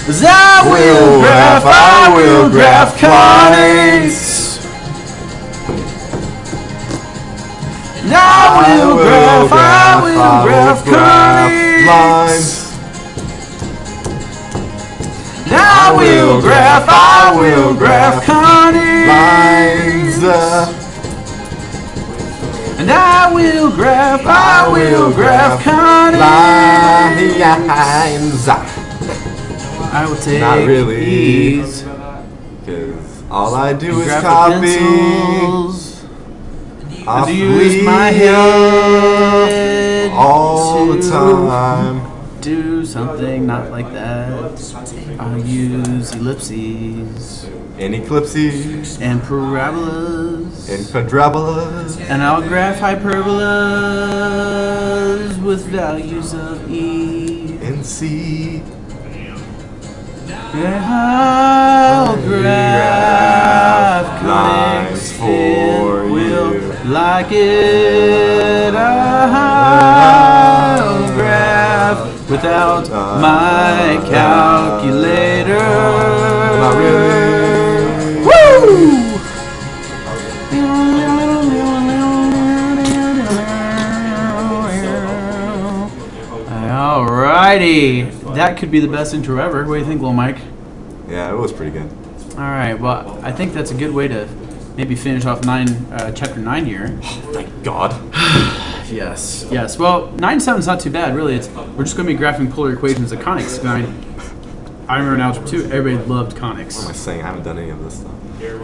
I will graph conics. I will graph conics. Lines. I will graph conics. Lines. And I will graph conics. Lines. I will take Not really. these. Because all I do is graph the copy. pencils. Off And use my head all the to time. do something not like that. I'll use ellipses And eclipses. and parabolas. And quadruplets. And I'll graph hyperbolas with values of E. And C. And I'll graph lines conics for and will you. like it. I'll graph without my calculator. Not really. Woo! Alrighty, that could be the best intro ever. What do you think, little Mike? Yeah, it was pretty good. Alright, well, I think that's a good way to maybe finish off chapter 9 here. Thank God. Yes, yes. Well, 9.7's not too bad, really. We're just going to be graphing polar equations of conics. I remember in Algebra 2, everybody loved conics. What am I saying? I haven't done any of this stuff.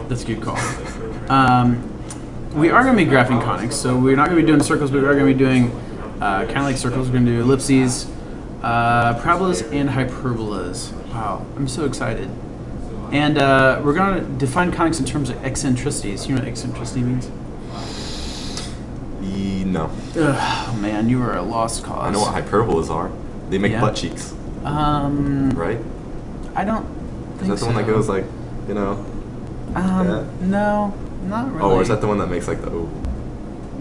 That's a good call. We are going to be graphing conics, so we're not going to be doing circles, but we are going to be doing kind of like circls. We're going to do ellipses, parabolas, and hyperbolas. Wow, I'm so excited. And we're going to define conics in terms of eccentricities. You know what eccentricity means? No. Oh man, you are a lost cause. I know what hyperbolas are. They make butt cheeks. Right? I don't think Is that the one that goes like, you know? No, not really. Oh, or is that the one that makes like the O?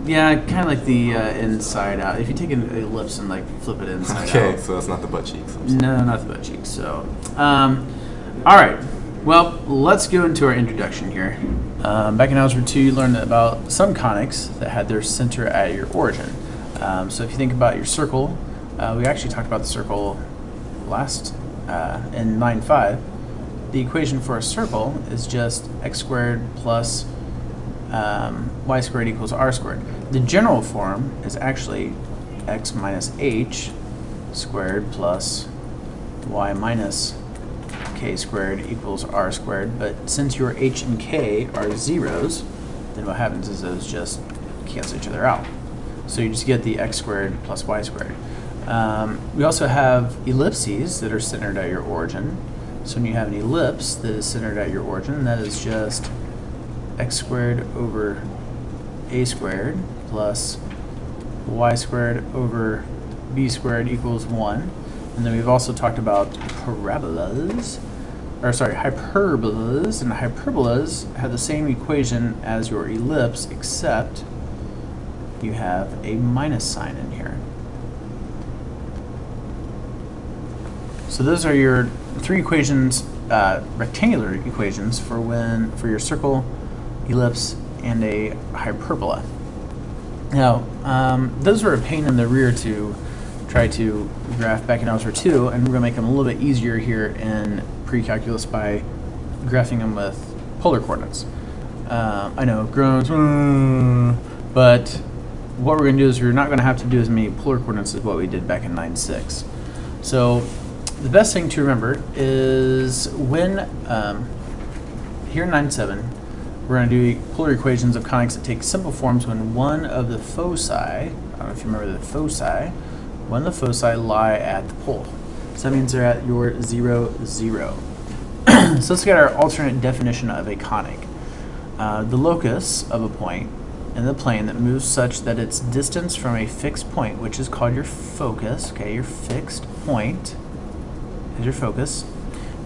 Yeah, kind of like the inside out. If you take an ellipse and like flip it inside out. Okay, so that's not the butt cheeks. No, not the butt cheeks. So, all right. Well, let's go into our introduction here. Back in Algebra 2, you learned about some conics that had their center at your origin. So if you think about your circle, we actually talked about the circle last in 9.5. The equation for a circle is just x squared plus y squared equals r squared. The general form is actually x minus h squared plus y minus k squared equals r squared, but since your h and k are zeros, then what happens is those just cancel each other out. So you just get the x squared plus y squared. We also have ellipses that are centered at your origin. So when you have an ellipse that is centered at your origin, that is just x squared over a squared plus y squared over b squared equals 1. And then we've also talked about hyperbolas, and hyperbolas have the same equation as your ellipse, except you have a minus sign in here. So those are your three equations, rectangular equations for your circle, ellipse, and a hyperbola. Now, those are a pain in the rear to try to graph back in Algebra 2, and we're going to make them a little bit easier here in pre-calculus by graphing them with polar coordinates. I know, groans, but what we're going to do is we're not going to have to do as many polar coordinates as what we did back in 9.6. So the best thing to remember is when, here in 9.7, we're going to do polar equations of conics that take simple forms when one of the foci, I don't know if you remember the foci, when the foci lie at the pole. So that means they're at your 0, 0. So let's get our alternate definition of a conic. The locus of a point in the plane that moves such that its distance from a fixed point, which is called your focus, okay, your fixed point is your focus,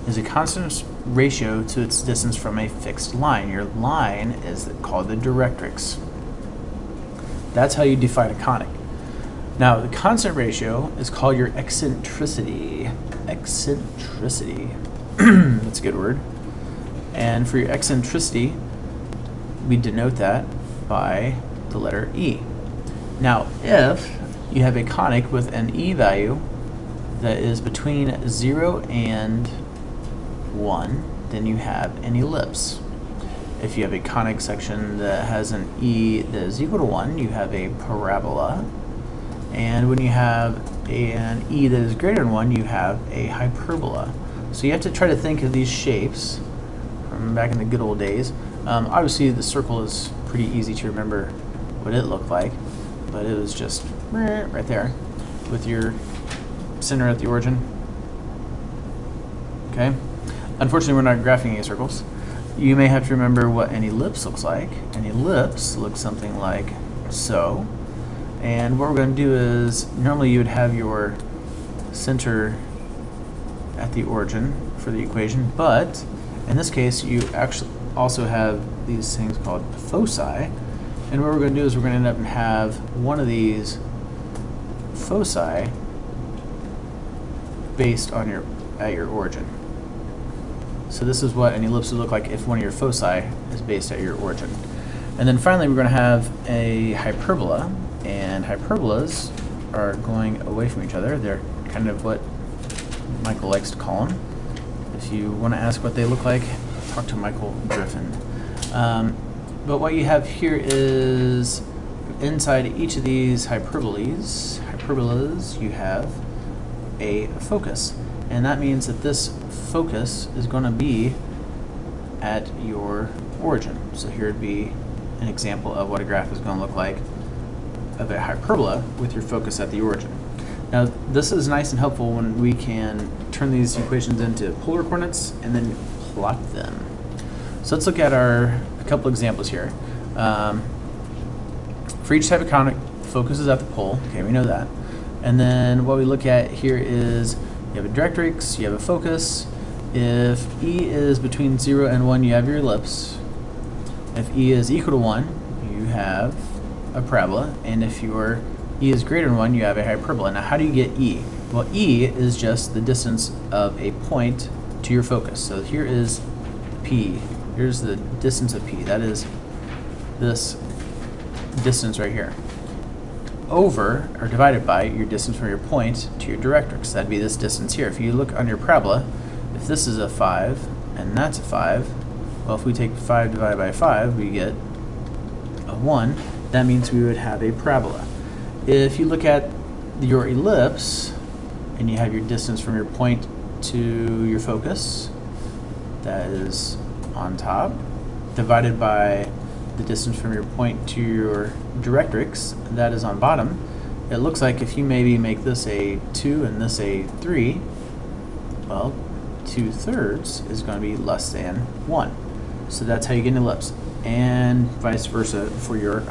is a constant ratio to its distance from a fixed line. Your line is called the directrix. That's how you define a conic. Now, the constant ratio is called your eccentricity. Eccentricity. That's a good word. And for your eccentricity, we denote that by the letter E. Now, if you have a conic with an E value that is between 0 and 1, then you have an ellipse. If you have a conic section that has an E that is equal to 1, you have a parabola. And when you have an E that is greater than 1, you have a hyperbola. So you have to try to think of these shapes from back in the good old days. Obviously, the circle is pretty easy to remember what it looked like, but it was just right there with your center at the origin. Okay. Unfortunately, we're not graphing any circles. You may have to remember what an ellipse looks like. An ellipse looks something like so. And what we're going to do is, normally you would have your center at the origin for the equation, but in this case you actually also have these things called foci. And what we're going to do is we're going to end up and have one of these foci based on your origin. So this is what an ellipse would look like if one of your foci is based at your origin. And then finally we're going to have a hyperbola, and hyperbolas are going away from each other. They're kind of what Michael likes to call them. If you want to ask what they look like, talk to Michael Griffin. But what you have here is inside each of these hyperbolas, you have a focus. And that means that this focus is going to be at your origin. So here would be an example of what a graph is going to look like of a hyperbola with your focus at the origin. Now, this is nice and helpful when we can turn these equations into polar coordinates and then plot them. So let's look at a couple examples here. For each type of conic, focus is at the pole. Okay, we know that. And then what we look at here is you have a directrix, you have a focus. If E is between 0 and 1, you have your ellipse. If E is equal to 1, you have a parabola. And if your E is greater than 1, you have a hyperbola. Now, how do you get E? Well, E is just the distance of a point to your focus. So here is P. Here's the distance of P. That is this distance right here. Over, or divided by, your distance from your point to your directrix. That'd be this distance here. If you look on your parabola, if this is a 5, and that's a 5, well, if we take 5 divided by 5, we get a 1. That means we would have a parabola. If you look at your ellipse, and you have your distance from your point to your focus, that is on top, divided by the distance from your point to your directrix, that is on bottom. It looks like if you maybe make this a 2 and this a 3, well, 2/3 is going to be less than 1. So that's how you get an ellipse, and vice versa for your